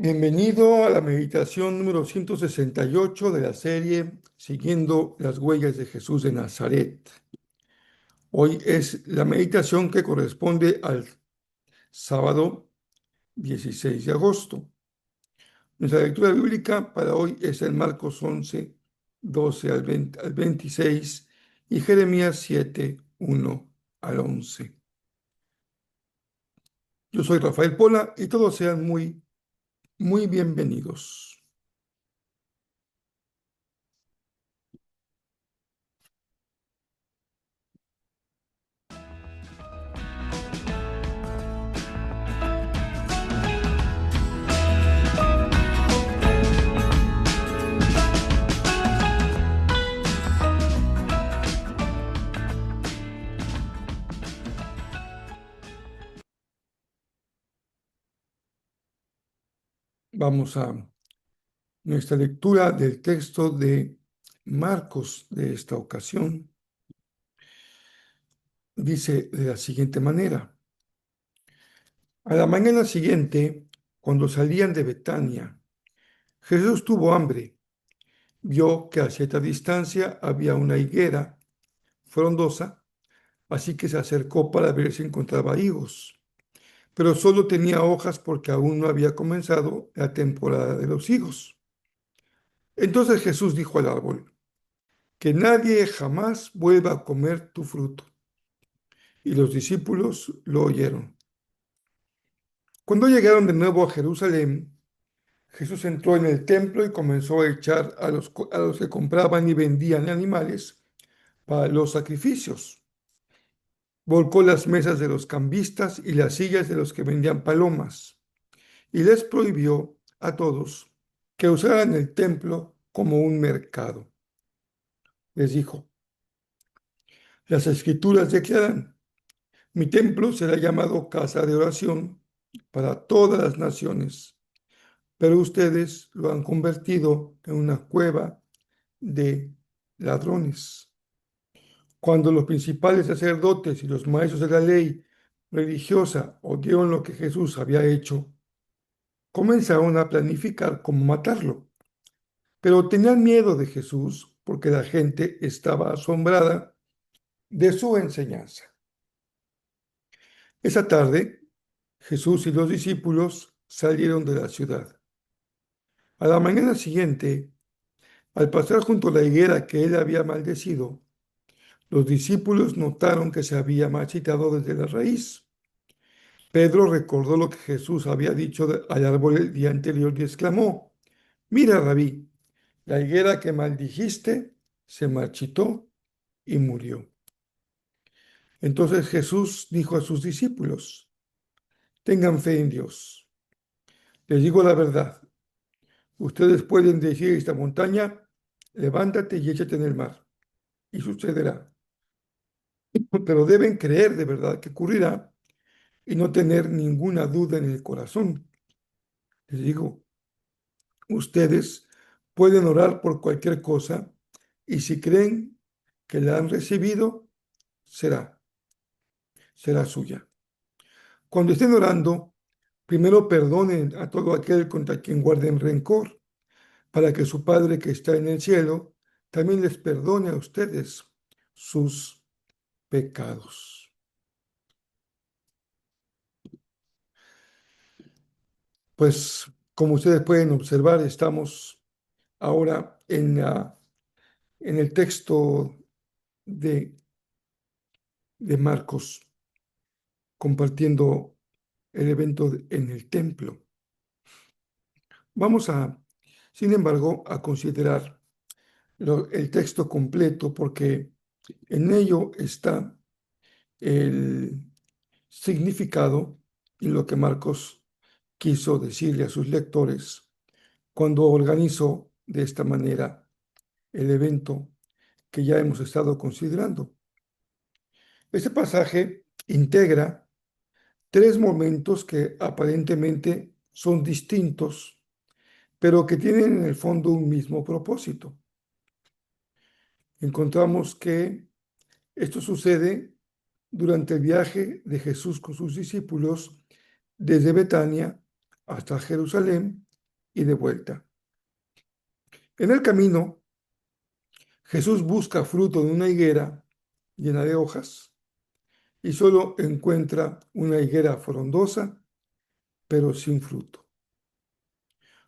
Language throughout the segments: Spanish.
Bienvenido a la meditación número 168 de la serie Siguiendo las huellas de Jesús de Nazaret. Hoy es la meditación que corresponde al sábado 16 de agosto. Nuestra lectura bíblica para hoy es en Marcos 11, 12 al 26 y Jeremías 7, 1 al 11. Yo soy Rafael Pola y todos sean muy bienvenidos. Vamos a nuestra lectura del texto de Marcos de esta ocasión. Dice de la siguiente manera: a la mañana siguiente, cuando salían de Betania, Jesús tuvo hambre. Vio que a cierta distancia había una higuera frondosa, así que se acercó para ver si encontraba higos, pero solo tenía hojas porque aún no había comenzado la temporada de los higos. Entonces Jesús dijo al árbol: que nadie jamás vuelva a comer tu fruto. Y los discípulos lo oyeron. Cuando llegaron de nuevo a Jerusalén, Jesús entró en el templo y comenzó a echar a los que compraban y vendían animales para los sacrificios. Volcó las mesas de los cambistas y las sillas de los que vendían palomas, y les prohibió a todos que usaran el templo como un mercado. Les dijo: las escrituras declaran: mi templo será llamado casa de oración para todas las naciones, pero ustedes lo han convertido en una cueva de ladrones. Cuando los principales sacerdotes y los maestros de la ley religiosa oyeron lo que Jesús había hecho, comenzaron a planificar cómo matarlo, pero tenían miedo de Jesús porque la gente estaba asombrada de su enseñanza. Esa tarde, Jesús y los discípulos salieron de la ciudad. A la mañana siguiente, al pasar junto a la higuera que él había maldecido, los discípulos notaron que se había marchitado desde la raíz. Pedro recordó lo que Jesús había dicho al árbol el día anterior y exclamó: mira, Rabí, la higuera que maldijiste se marchitó y murió. Entonces Jesús dijo a sus discípulos: tengan fe en Dios. Les digo la verdad, ustedes pueden decir a esta montaña: levántate y échate en el mar, y sucederá. Pero deben creer de verdad que ocurrirá y no tener ninguna duda en el corazón. Les digo, ustedes pueden orar por cualquier cosa y si creen que la han recibido, será suya. Cuando estén orando, primero perdonen a todo aquel contra quien guarden rencor, para que su Padre que está en el cielo también les perdone a ustedes sus pecados. Pues como ustedes pueden observar, estamos ahora en el texto de, de Marcos, compartiendo el evento en el templo. Vamos sin embargo, a considerar el texto completo porque en ello está el significado y lo que Marcos quiso decirle a sus lectores cuando organizó de esta manera el evento que ya hemos estado considerando. Este pasaje integra tres momentos que aparentemente son distintos, pero que tienen en el fondo un mismo propósito. Encontramos que esto sucede durante el viaje de Jesús con sus discípulos desde Betania hasta Jerusalén y de vuelta. En el camino, Jesús busca fruto de una higuera llena de hojas y solo encuentra una higuera frondosa, pero sin fruto.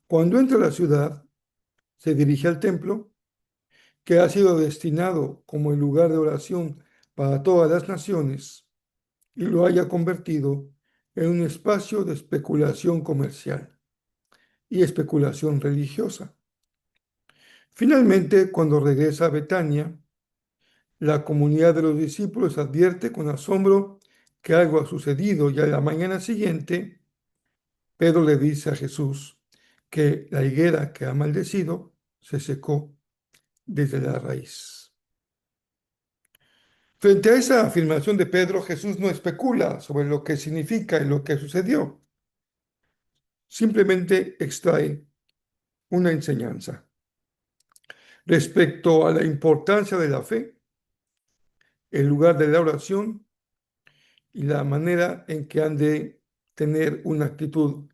Cuando entra a la ciudad, se dirige al templo, que ha sido destinado como el lugar de oración para todas las naciones, y lo haya convertido en un espacio de especulación comercial y especulación religiosa. Finalmente, cuando regresa a Betania, la comunidad de los discípulos advierte con asombro que algo ha sucedido y a la mañana siguiente, Pedro le dice a Jesús que la higuera que ha maldecido se secó desde la raíz. Frente a esa afirmación de Pedro, Jesús no especula sobre lo que significa y lo que sucedió. Simplemente extrae una enseñanza respecto a la importancia de la fe, el lugar de la oración y la manera en que han de tener una actitud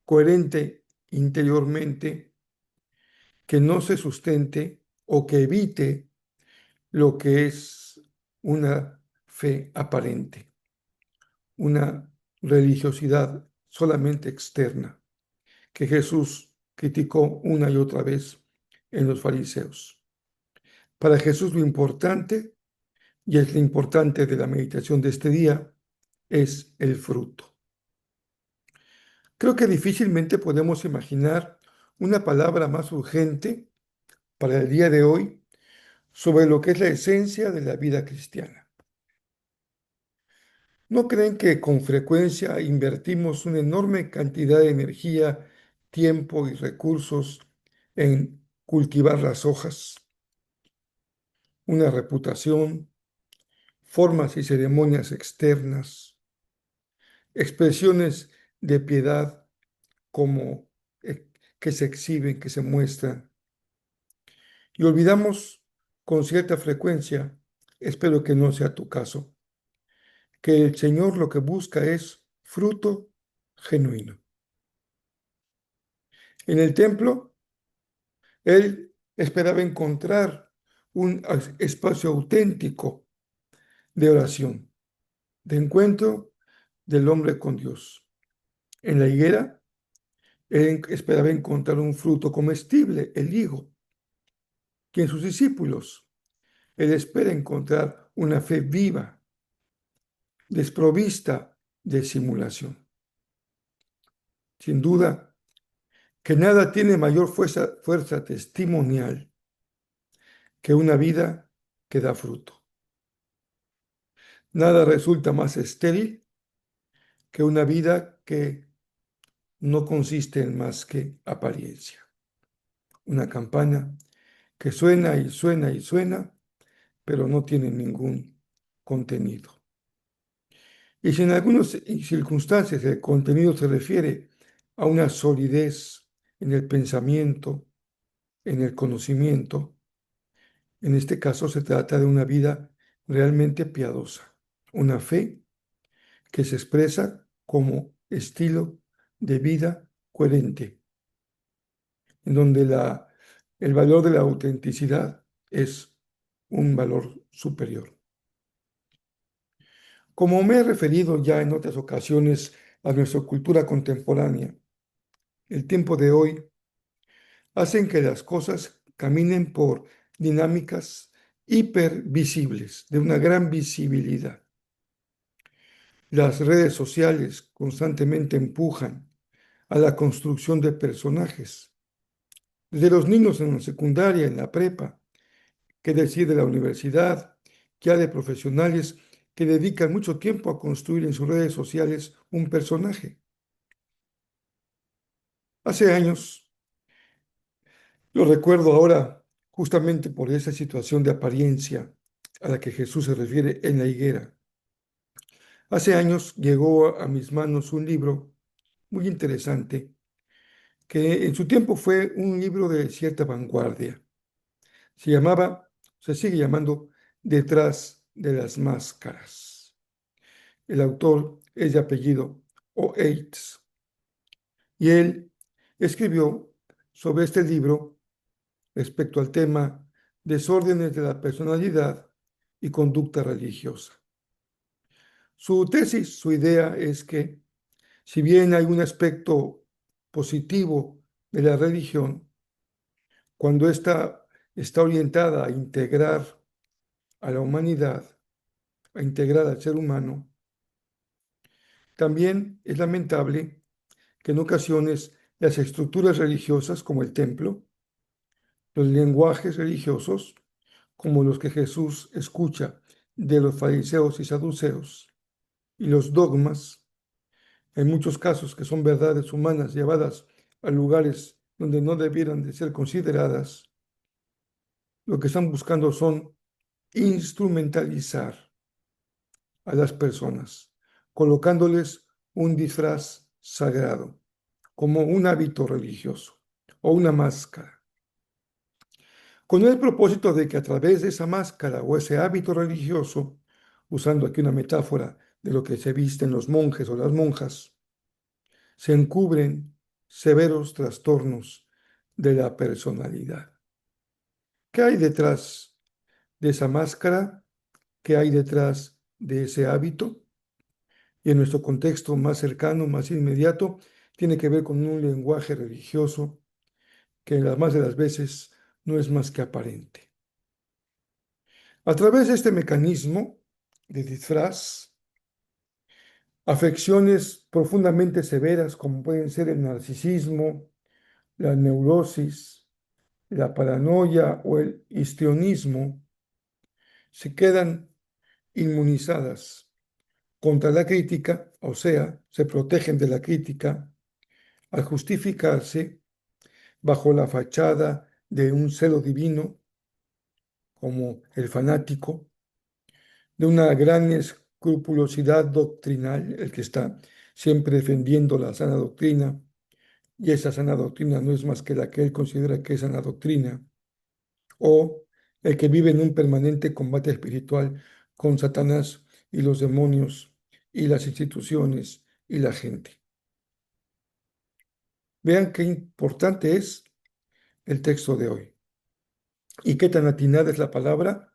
coherente interiormente que no se sustente o que evite lo que es una fe aparente, una religiosidad solamente externa, que Jesús criticó una y otra vez en los fariseos. Para Jesús lo importante, y es lo importante de la meditación de este día, es el fruto. Creo que difícilmente podemos imaginar una palabra más urgente para el día de hoy sobre lo que es la esencia de la vida cristiana. ¿No creen que con frecuencia invertimos una enorme cantidad de energía, tiempo y recursos en cultivar las hojas, una reputación, formas y ceremonias externas, expresiones de piedad como que se exhiben, que se muestran, y olvidamos con cierta frecuencia, espero que no sea tu caso, que el Señor lo que busca es fruto genuino? En el templo, Él esperaba encontrar un espacio auténtico de oración, de encuentro del hombre con Dios. En la higuera, Él esperaba encontrar un fruto comestible, el higo, que en sus discípulos Él espera encontrar una fe viva, desprovista de simulación. Sin duda, que nada tiene mayor fuerza testimonial que una vida que da fruto. Nada resulta más estéril que una vida que no consiste en más que apariencia. Una campana que suena y suena y suena, pero no tiene ningún contenido. Y si en algunas circunstancias el contenido se refiere a una solidez en el pensamiento, en el conocimiento, en este caso se trata de una vida realmente piadosa, una fe que se expresa como estilo de vida coherente, en donde el valor de la autenticidad es un valor superior. Como me he referido ya en otras ocasiones a nuestra cultura contemporánea, el tiempo de hoy hacen que las cosas caminen por dinámicas hipervisibles, de una gran visibilidad. Las redes sociales constantemente empujan a la construcción de personajes, desde los niños en la secundaria, en la prepa, que decide la universidad, ya de profesionales que dedican mucho tiempo a construir en sus redes sociales un personaje. Hace años, lo recuerdo ahora justamente por esa situación de apariencia a la que Jesús se refiere en la higuera. Hace años llegó a mis manos un libro muy interesante que en su tiempo fue un libro de cierta vanguardia. Se llamaba, se sigue llamando Detrás de las Máscaras. El autor es de apellido Oates y él escribió sobre este libro respecto al tema desórdenes de la personalidad y conducta religiosa. Su tesis, su idea es que, si bien hay un aspecto positivo de la religión, cuando ésta está orientada a integrar a la humanidad, a integrar al ser humano, también es lamentable que en ocasiones las estructuras religiosas como el templo, los lenguajes religiosos como los que Jesús escucha de los fariseos y saduceos, y los dogmas, en muchos casos que son verdades humanas llevadas a lugares donde no debieran de ser consideradas, lo que están buscando son instrumentalizar a las personas, colocándoles un disfraz sagrado, como un hábito religioso o una máscara, con el propósito de que a través de esa máscara o ese hábito religioso, usando aquí una metáfora de lo que se visten los monjes o las monjas, se encubren severos trastornos de la personalidad. ¿Qué hay detrás de esa máscara? ¿Qué hay detrás de ese hábito? Y en nuestro contexto más cercano, más inmediato, tiene que ver con un lenguaje religioso que las más de las veces no es más que aparente. A través de este mecanismo de disfraz, afecciones profundamente severas como pueden ser el narcisismo, la neurosis, la paranoia o el histrionismo, se quedan inmunizadas contra la crítica, o sea, se protegen de la crítica al justificarse bajo la fachada de un celo divino, como el fanático, de una gran escrupulosidad doctrinal, el que está siempre defendiendo la sana doctrina, y esa sana doctrina no es más que la que él considera que es sana doctrina, o el que vive en un permanente combate espiritual con Satanás y los demonios y las instituciones y la gente. Vean qué importante es el texto de hoy y qué tan atinada es la palabra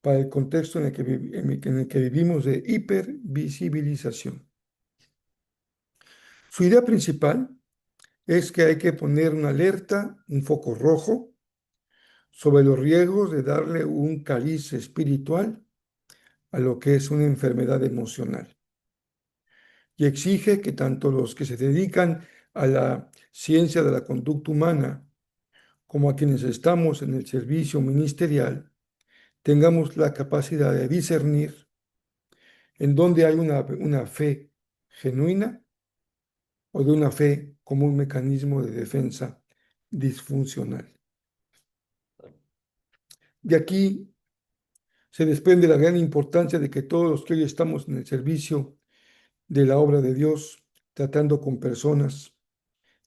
para el contexto en el que, en el que vivimos de hipervisibilización. Su idea principal es que hay que poner una alerta, un foco rojo, sobre los riesgos de darle un cariz espiritual a lo que es una enfermedad emocional. Y exige que tanto los que se dedican a la ciencia de la conducta humana como a quienes estamos en el servicio ministerial tengamos la capacidad de discernir en dónde hay una fe genuina o de una fe como un mecanismo de defensa disfuncional. De aquí se desprende la gran importancia de que todos los que hoy estamos en el servicio de la obra de Dios, tratando con personas,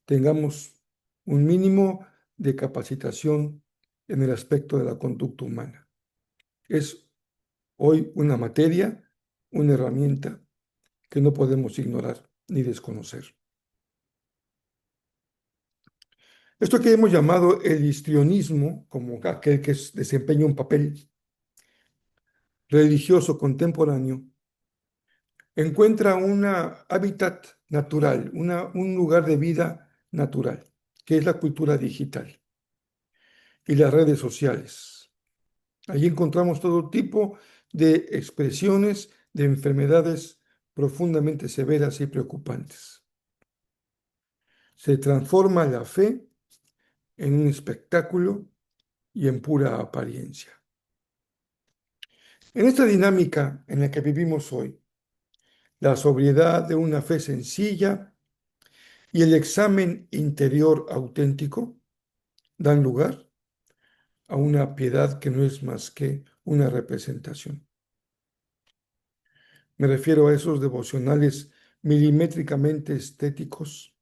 tengamos un mínimo de capacitación en el aspecto de la conducta humana. Es hoy una materia, una herramienta que no podemos ignorar ni desconocer. Esto que hemos llamado el histrionismo, como aquel que desempeña un papel religioso contemporáneo, encuentra un hábitat natural, un lugar de vida natural, que es la cultura digital y las redes sociales. Allí encontramos todo tipo de expresiones de enfermedades profundamente severas y preocupantes. Se transforma la fe en un espectáculo y en pura apariencia. En esta dinámica en la que vivimos hoy, la sobriedad de una fe sencilla y el examen interior auténtico dan lugar a una piedad que no es más que una representación. Me refiero a esos devocionales milimétricamente estéticos,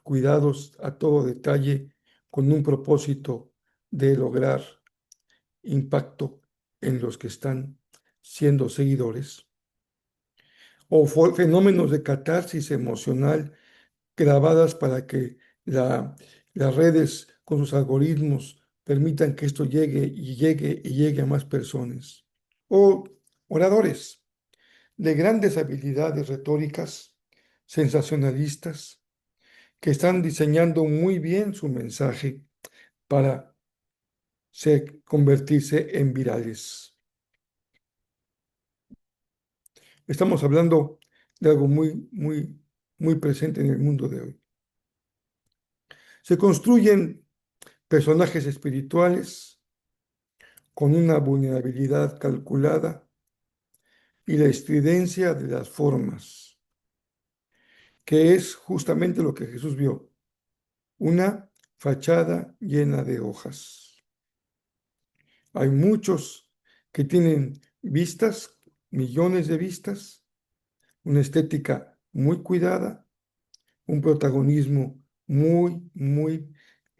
cuidados a todo detalle, con un propósito de lograr impacto en los que están siendo seguidores, o fenómenos de catarsis emocional grabadas para que la- las redes con sus algoritmos permitan que esto llegue y llegue y llegue a más personas. O oradores de grandes habilidades retóricas, sensacionalistas, que están diseñando muy bien su mensaje para convertirse en virales. Estamos hablando de algo muy presente en el mundo de hoy. Se construyen personajes espirituales con una vulnerabilidad calculada y la estridencia de las formas, que es justamente lo que Jesús vio, una fachada llena de hojas. Hay muchos que tienen vistas, millones de vistas, una estética muy cuidada, un protagonismo muy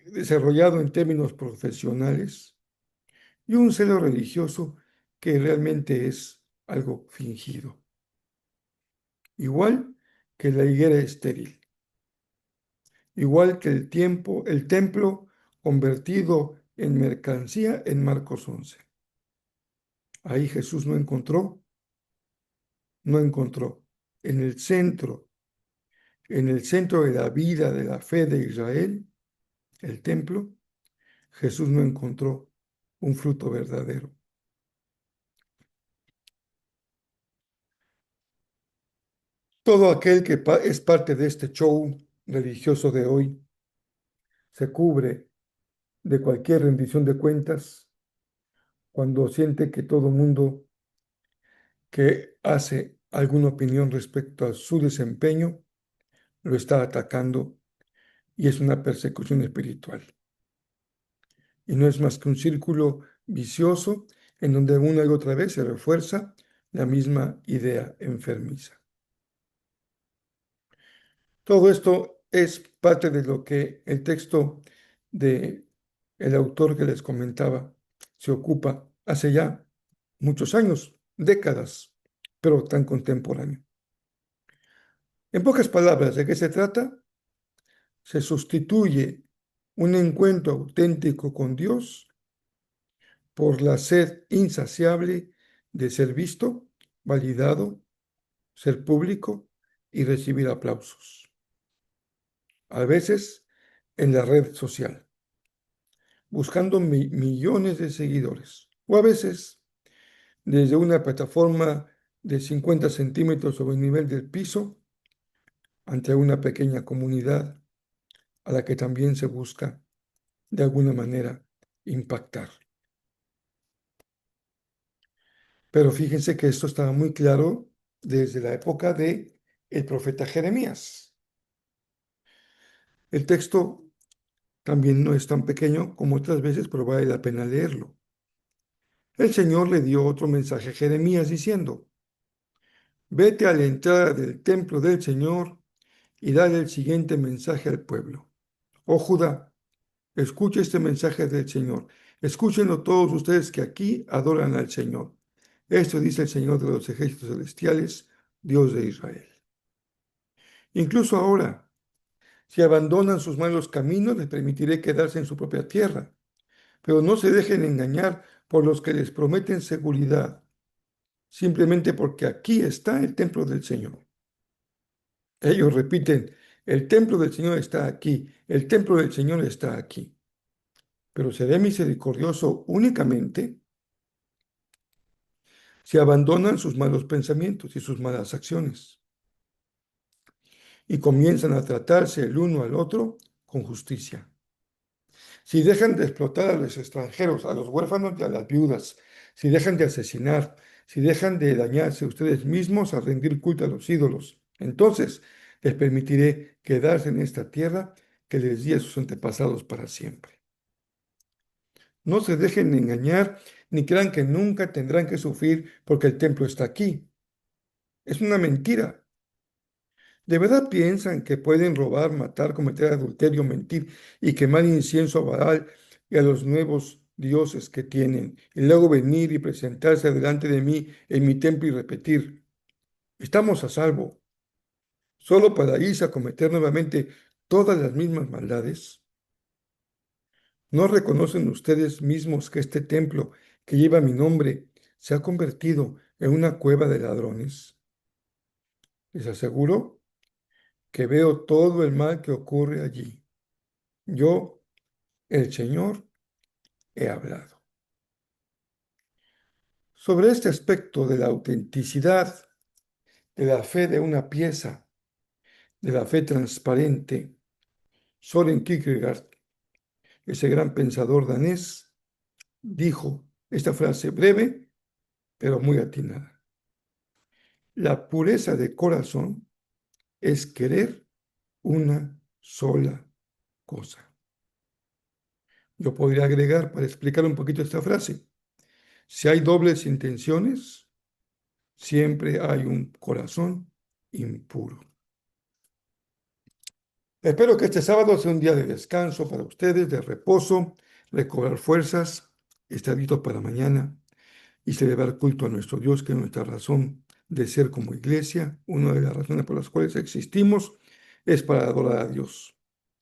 desarrollado en términos profesionales y un celo religioso que realmente es algo fingido, igual que la higuera estéril, igual que el templo convertido en mercancía en Marcos 11. Ahí Jesús no encontró en el centro de la vida de la fe de Israel, el templo, Jesús no encontró un fruto verdadero. Todo aquel que es parte de este show religioso de hoy se cubre de cualquier rendición de cuentas cuando siente que todo mundo que hace alguna opinión respecto a su desempeño lo está atacando y es una persecución espiritual. Y no es más que un círculo vicioso en donde una y otra vez se refuerza la misma idea enfermiza. Todo esto es parte de lo que el texto de el autor que les comentaba se ocupa hace ya muchos años, décadas, pero tan contemporáneo. En pocas palabras, ¿de qué se trata? Se sustituye un encuentro auténtico con Dios por la sed insaciable de ser visto, validado, ser público y recibir aplausos. A veces en la red social, buscando millones de seguidores, o a veces desde una plataforma de 50 centímetros sobre el nivel del piso, ante una pequeña comunidad a la que también se busca, de alguna manera, impactar. Pero fíjense que esto estaba muy claro desde la época de el profeta Jeremías. El texto también no es tan pequeño como otras veces, pero vale la pena leerlo. El Señor le dio otro mensaje a Jeremías diciendo: Vete a la entrada del templo del Señor y dale el siguiente mensaje al pueblo. Oh Judá, escucha este mensaje del Señor. Escúchenlo todos ustedes que aquí adoran al Señor. Esto dice el Señor de los ejércitos celestiales, Dios de Israel. Incluso ahora, si abandonan sus malos caminos, les permitiré quedarse en su propia tierra. Pero no se dejen engañar por los que les prometen seguridad, simplemente porque aquí está el templo del Señor. Ellos repiten, el templo del Señor está aquí, el templo del Señor está aquí. Pero seré misericordioso únicamente si abandonan sus malos pensamientos y sus malas acciones y comienzan a tratarse el uno al otro con justicia. Si dejan de explotar a los extranjeros, a los huérfanos y a las viudas, si dejan de asesinar, si dejan de dañarse ustedes mismos a rendir culto a los ídolos, entonces les permitiré quedarse en esta tierra que les di a sus antepasados para siempre. No se dejen engañar ni crean que nunca tendrán que sufrir porque el templo está aquí. Es una mentira. ¿De verdad piensan que pueden robar, matar, cometer adulterio, mentir y quemar incienso a Baal y a los nuevos dioses que tienen, y luego venir y presentarse delante de mí en mi templo y repetir, estamos a salvo, solo para irse a cometer nuevamente todas las mismas maldades? ¿No reconocen ustedes mismos que este templo que lleva mi nombre se ha convertido en una cueva de ladrones? Les aseguro que veo todo el mal que ocurre allí. Yo, el Señor, he hablado. Sobre este aspecto de la autenticidad de la fe de una pieza, de la fe transparente, Soren Kierkegaard, ese gran pensador danés, dijo esta frase breve, pero muy atinada. La pureza de corazón es querer una sola cosa. Yo podría agregar para explicar un poquito esta frase. Si hay dobles intenciones, siempre hay un corazón impuro. Espero que este sábado sea un día de descanso para ustedes, de reposo, recobrar fuerzas, estar listos para mañana y celebrar culto a nuestro Dios, que es nuestra razón de ser como iglesia. Una de las razones por las cuales existimos es para adorar a Dios.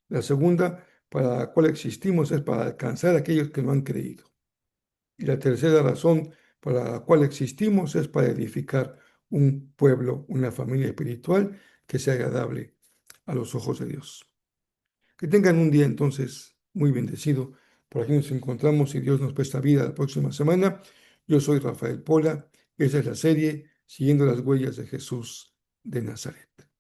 La segunda, para la cual existimos, es para alcanzar a aquellos que no han creído. Y la tercera razón para la cual existimos es para edificar un pueblo, una familia espiritual que sea agradable a los ojos de Dios. Que tengan un día entonces muy bendecido. Por aquí nos encontramos, si Dios nos presta vida, la próxima semana. Yo soy Rafael Pola. Esa es la serie Siguiendo las huellas de Jesús de Nazaret.